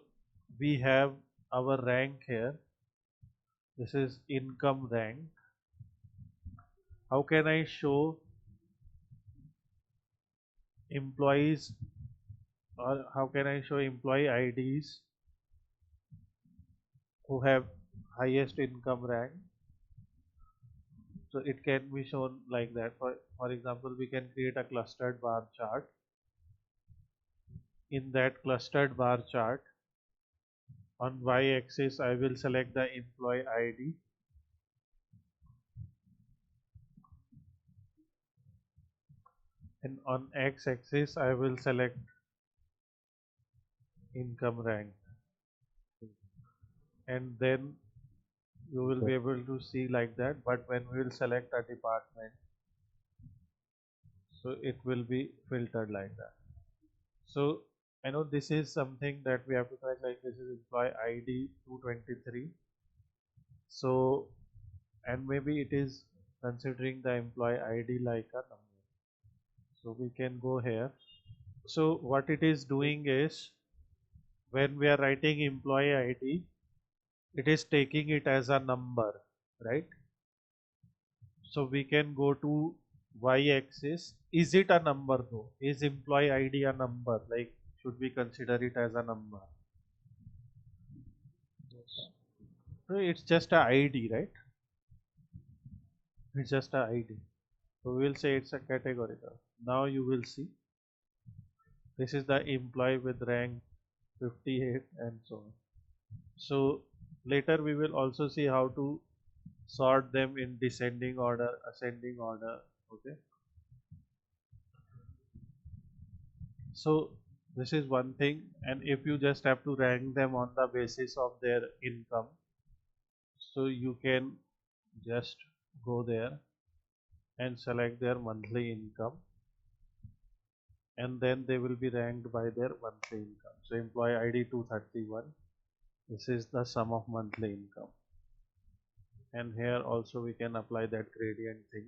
S1: we have our rank here. This is income rank. How can I show employees, or how can I show employee IDs who have highest income rank? So it can be shown like that. For example, we can create a clustered bar chart. In that clustered bar chart, on y-axis I will select the employee ID, and on x-axis I will select income rank, and then you will be able to see like that, but when we will select a department, so it will be filtered like that. So I know this is something that we have to track, like this is employee ID 223. So, and maybe it is considering the employee ID like a number. So we can go here. So what it is doing is, when we are writing employee ID, it is taking it as a number, right? So we can go to y-axis. Is it a number though? Is employee ID a number? Like, should we consider it as a number? So it's just a ID, right? It's just a ID. So we will say it's a categorical. Now you will see this is the employee with rank 58 and so on. So later we will also see how to sort them in descending order, ascending order. Okay. So this is one thing, and if you just have to rank them on the basis of their income, so you can just go there and select their monthly income, and then they will be ranked by their monthly income. So employee ID 231, this is the sum of monthly income, and here also we can apply that gradient thing.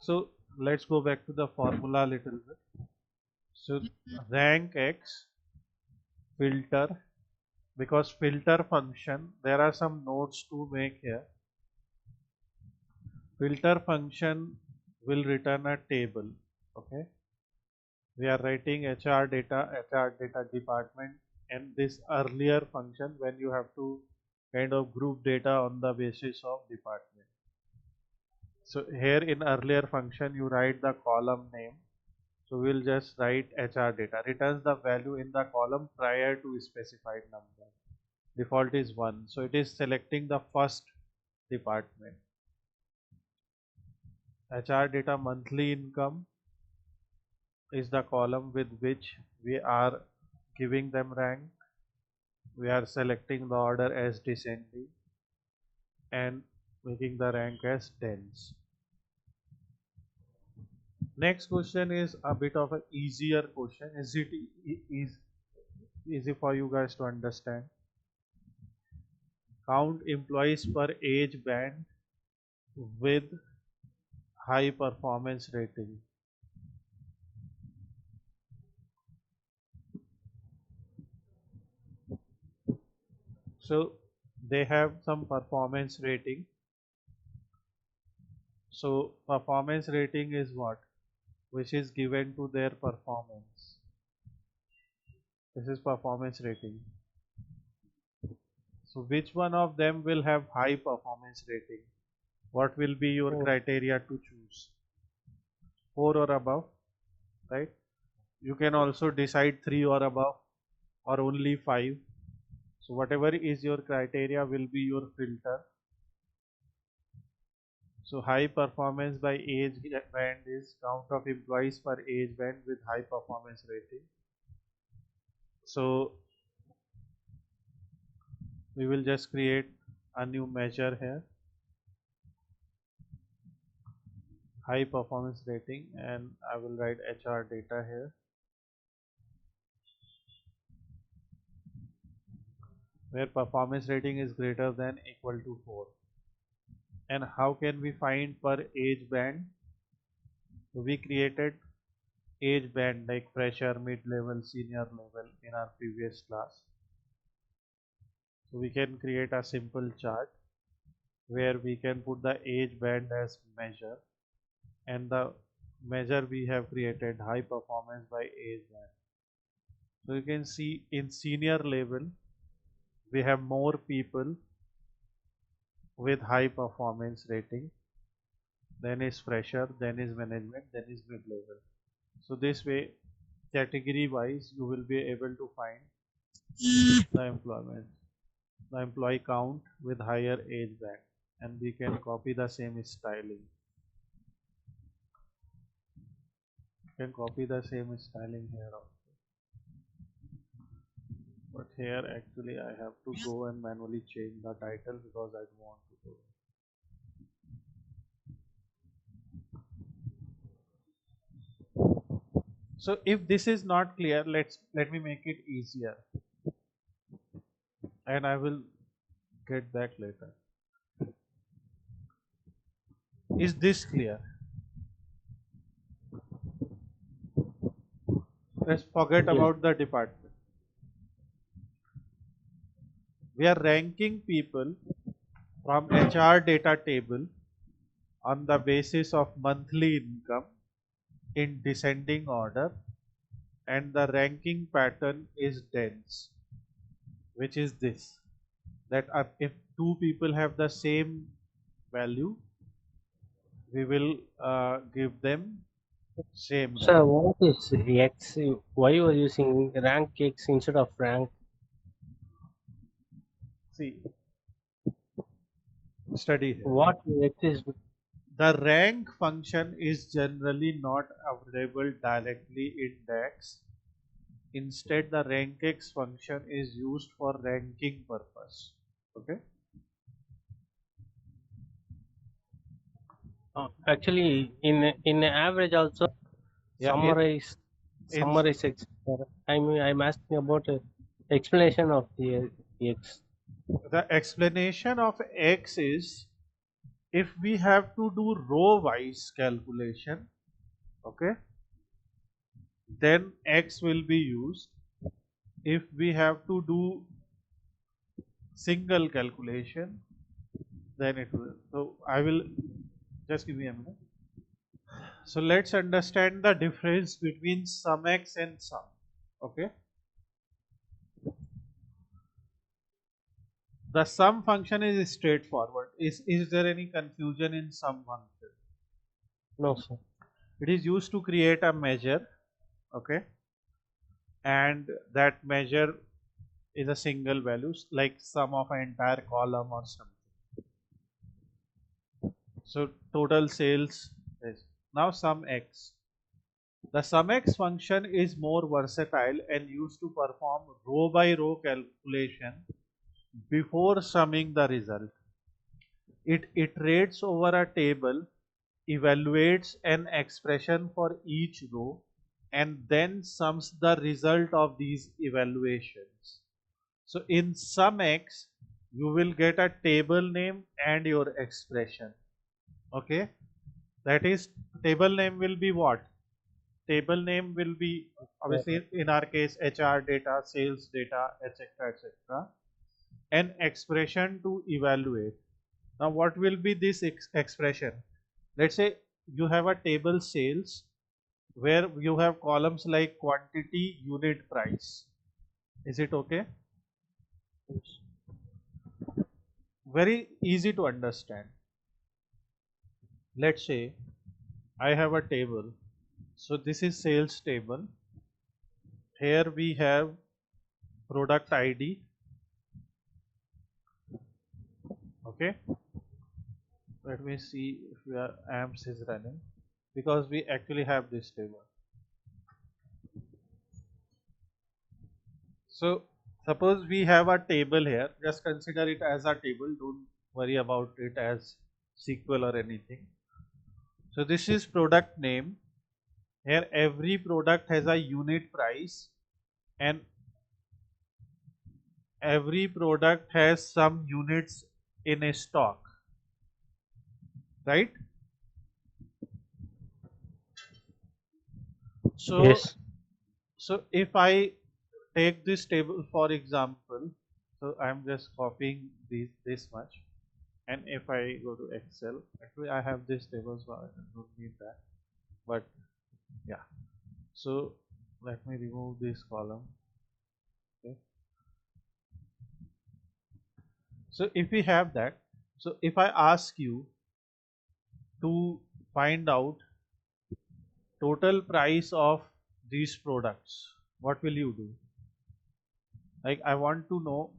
S1: So let's go back to the formula a little bit. So RANKX filter, because filter function, there are some notes to make here. Filter function will return a table. Okay, we are writing HR data department, and this earlier function when you have to kind of group data on the basis of department. So here in earlier function you write the column name. So we'll just write HR data, returns the value in the column prior to specified number. Default is 1, so it is selecting the first department. HR data monthly income is the column with which we are giving them rank. We are selecting the order as descending and making the rank as tens. Next question is a bit of an easier question. Is it easy for you guys to understand? Count employees per age band with high performance rating. So they have some performance rating. So performance rating is what? Which is given to their performance. This is performance rating. So which one of them will have high performance rating? What will be your criteria to choose? 4 or above, right? You can also decide 3 or above or only 5. So whatever is your criteria will be your filter. So high performance by age band is count of employees per age band with high performance rating. So we will just create a new measure here, high performance rating, and I will write HR data here, where performance rating is greater than equal to 4. And how can we find per age band? So we created age band like fresher, mid-level, senior level in our previous class. So we can create a simple chart where we can put the age band as measure, and the measure we have created high performance by age band. So you can see in senior level we have more people with high performance rating, then is fresher, then is management, then is mid-level. So this way, category wise, you will be able to find the employment. the employee count with higher age band, and we can copy the same styling. You can copy the same styling here also. But here actually I have to go and manually change the title because I don't want to do it. So if this is not clear, let me make it easier, and I will get back later. Is this clear? Let's forget
S2: Yes.
S1: about the department. We are ranking people from HR data table on the basis of monthly income in descending order, and the ranking pattern is dense, which is this, that if two people have the same value, we will give them same rank.
S2: Sir, what is X? Why you are using rank X instead of rank?
S1: See, study here.
S2: What X is?
S1: The rank function is generally not available directly in DAX. Instead, the RANKX function is used for ranking purpose. Okay.
S2: Actually, in average also
S1: Yeah.
S2: summarize
S1: In
S2: summarize X. I mean, I'm asking about explanation of the X.
S1: the explanation of X is, if we have to do row wise calculation, okay, then X will be used. If we have to do single calculation, then it will. So I will just give me a minute. So let's understand the difference between sum X and sum. Okay. The sum function is straightforward. Is there any confusion in sum function?
S2: No, sir.
S1: It is used to create a measure, okay, and that measure is a single value, like sum of an entire column or something. So total sales is now sum X. The sum X function is more versatile and used to perform row by row calculation before summing the result. It iterates over a table, evaluates an expression for each row, and then sums the result of these evaluations. So in sum X, you will get a table name and your expression. Okay, that is, table name will be what? Table name will be, obviously in our case, HR data, sales data, etc., etc., and expression to evaluate. Now what will be this expression? Let's say you have a table sales where you have columns like quantity, unit, price. Is it okay? Very easy to understand. Let's say I have a table. So this is sales table. Here we have product ID. Okay. Let me see if we are AMPS is running, because we actually have this table. So suppose we have a table here. Just consider it as a table. Don't worry about it as SQL or anything. So this is product name. Here every product has a unit price, and every product has some units in a stock, right? So
S2: Yes.
S1: so if I take this table for example, so I'm just copying this much, and if I go to Excel, actually I have this table, so I don't need that, but yeah. So let me remove this column. Okay. So if we have that, so if I ask you to find out total price of these products, what will you do? Like, I want to know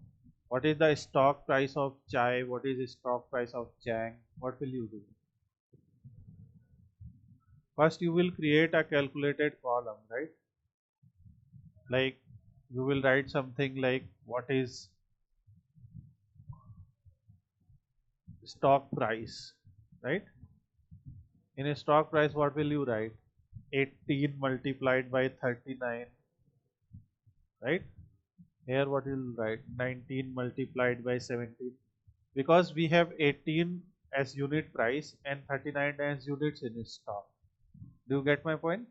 S1: What is the stock price of chai? What is the stock price of chang? What will you do? First you will create a calculated column, right? Like you will write something like what is stock price, right? In a stock price, what will you write? 18 multiplied by 39, right? Here what you will write? 19 multiplied by 17. Because we have 18 as unit price and 39 as units in stock. Do you get my point?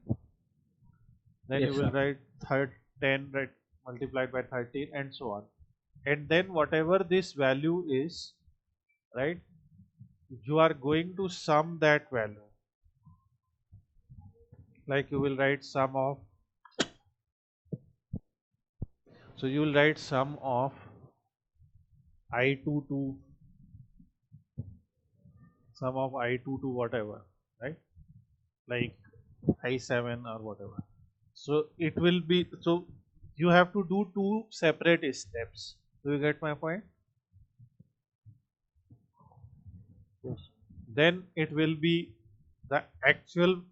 S1: Then
S2: Yes,
S1: you will
S2: sir.
S1: write 10 right, multiplied by 13 and so on. And then whatever this value is, right? You are going to sum that value. Like you will write sum of, so you will write sum of I2 to sum of I2 to whatever, right? Like I7 or whatever. So it will be, so you have to do two separate steps. Do you get my point?
S2: Yes.
S1: Then it will be the actual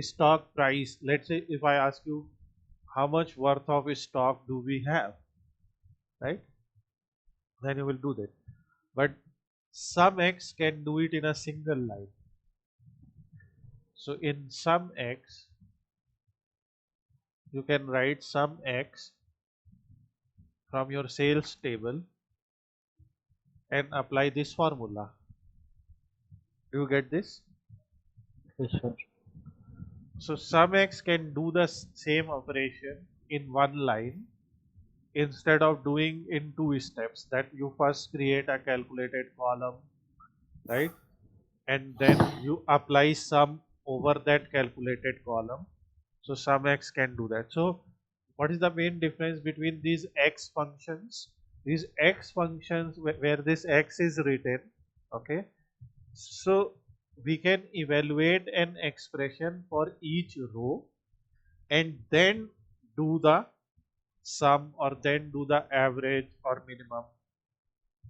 S1: stock price. Let's say if I ask you how much worth of stock do we have, right? Then you will do that. But sum x can do it in a single line. So in sum x, you can write sum x from your sales table and apply this formula. Do you get this?
S2: Yes, sir.
S1: So sum x can do the same operation in one line instead of doing in two steps, that you first create a calculated column, right? And then you apply sum over that calculated column. So sum x can do that. So what is the main difference between these x functions? These x functions where this x is written, okay? So we can evaluate an expression for each row and then do the sum or then do the average or minimum.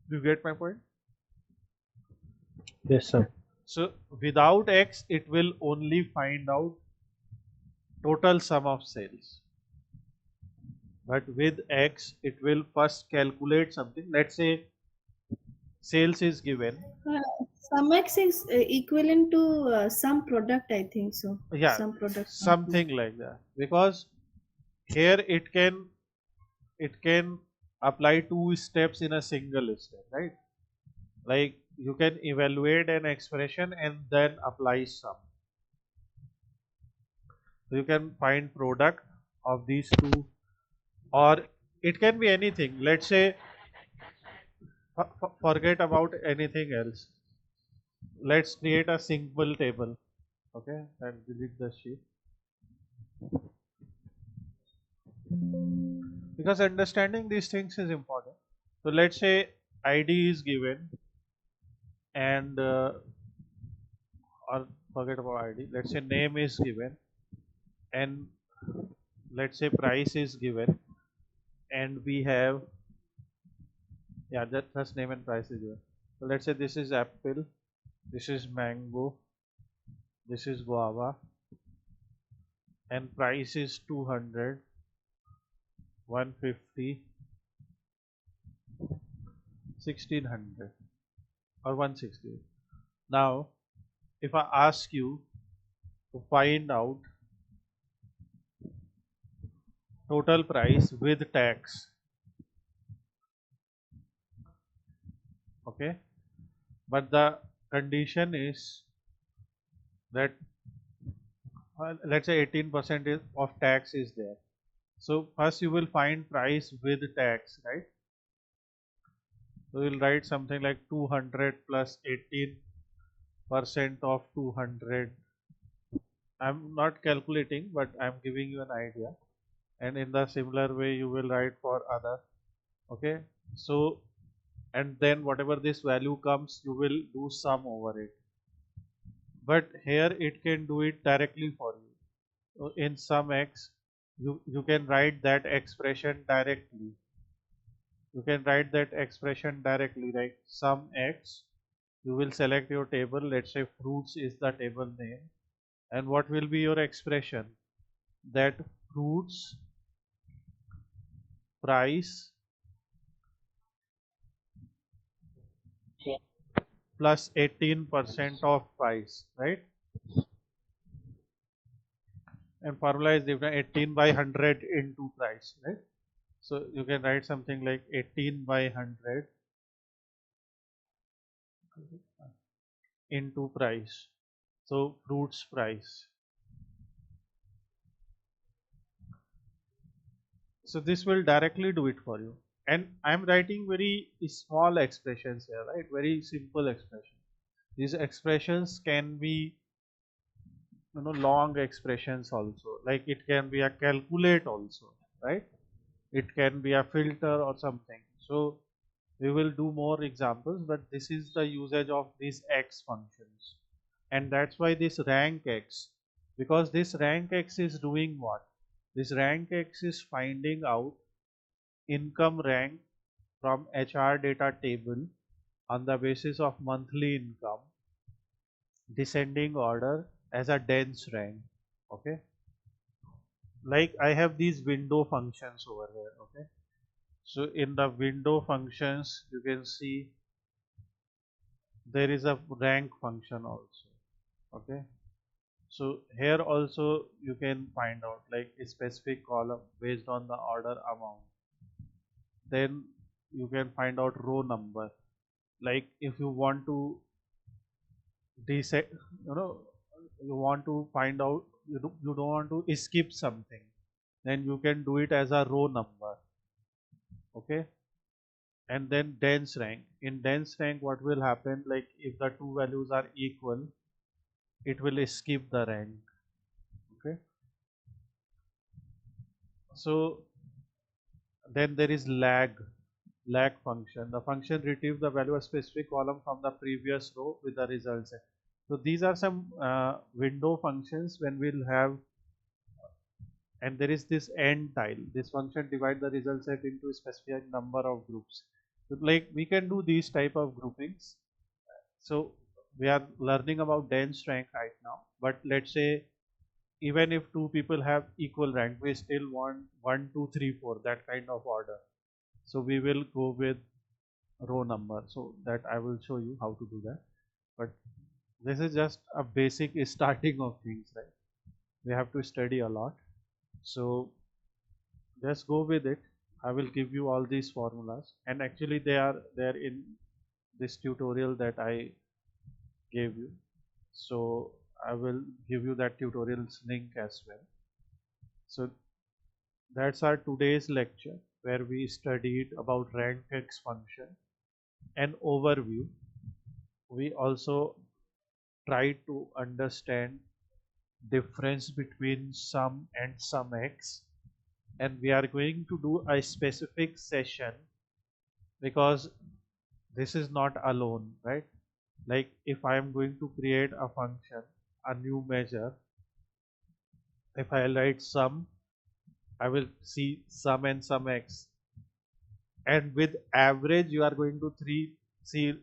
S1: Do you get my point?
S2: Yes, sir.
S1: So without x, it will only find out total sum of sales. But with x, it will first calculate something. Let's say sales is given.
S3: Some X is equivalent to some product, I think so.
S1: Yeah,
S3: Some product.
S1: something like that. Because here it can apply two steps in a single step, right? Like you can evaluate an expression and then apply sum. So you can find product of these two, or it can be anything. Let's say forget about anything else. Let's create a simple table, okay, and delete the sheet. Because understanding these things is important. So let's say ID is given and or forget about ID. Let's say name is given and let's say price is given and we have, yeah, that first name and price is given. So let's say this is apple, this is mango, this is guava, and price is 200, 150, 1600 or 160. Now if I ask you to find out total price with tax, okay, but the condition is that let's say 18% of tax is there. So first you will find price with tax, right? So we will write something like 200 plus 18% of 200. I'm not calculating, but I'm giving you an idea. And in the similar way, you will write for other. Okay. So, and then whatever this value comes, you will do sum over it. But here it can do it directly for you. So in sum x, you can write that expression directly. you can write that expression directly, like sum x. You will select your table, let's say fruits is the table name, and what will be your expression? That fruits price plus 18% of price, right? And formula is different, 18 by 100 into price, right? So you can write something like 18 by 100 into price. So fruits price. So this will directly do it for you. And I'm writing very small expressions here, right? Very simple expressions. These expressions can be, long expressions also. Like it can be a calculate also, right? It can be a filter or something. So we will do more examples, but this is the usage of these x functions. And that's why this rank x, because this rank x is doing what? This rank x is finding out income rank from HR data table on the basis of monthly income, descending order as a dense rank. Okay, like I have these window functions over here. Okay, so in the window functions you can see there is a rank function also. Okay, so here also you can find out like a specific column based on the order amount. Then you can find out row number. Like if you want to dissect, you want to find out, you don't want to skip something, then you can do it as a row number. Okay, and then dense rank. In dense rank, what will happen? Like if the two values are equal, it will skip the rank. Okay, so then there is lag function. The function retrieves the value of specific column from the previous row with the result set. So these are some window functions when we'll have, and there is this end tile. This function divide the result set into a specific number of groups. So like we can do these type of groupings. So we are learning about dense rank right now, but let's say even if two people have equal rank, we still want 1, 2, 3, 4, that kind of order. So we will go with row number. So that I will show you how to do that. But this is just a basic starting of things, right? We have to study a lot. So just go with it. I will give you all these formulas, and actually they are there in this tutorial that I gave you. So I will give you that tutorial's link as well. So that's our today's lecture where we studied about RANKX function and overview. We also tried to understand difference between sum and sum x, and we are going to do a specific session because this is not alone, right? Like if I am going to create a function, a new measure, if I write sum, I will see sum and sum x, and with average you are going to see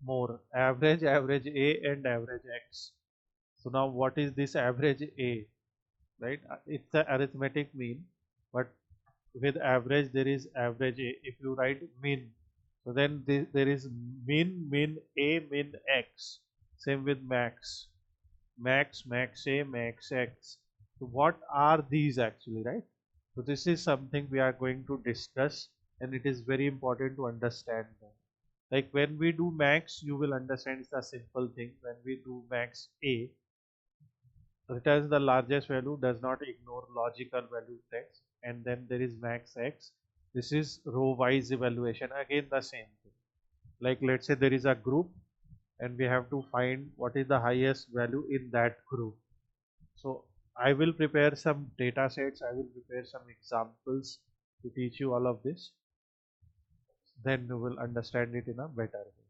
S1: more average, average a, and average x. So now what is this average a, right? It's the arithmetic mean, but with average there is average a. If you write min, so then there is min a, min x. Same with max, max a, max x. So what are these actually, right? So this is something we are going to discuss, and it is very important to understand them. Like when we do max, you will understand it's a simple thing. When we do max a, returns the largest value, does not ignore logical value text, and then there is max x. This is row wise evaluation, again the same thing. Like let's say there is a group and we have to find what is the highest value in that group. So I will prepare some data sets, I will prepare some examples to teach you all of this, then you will understand it in a better way.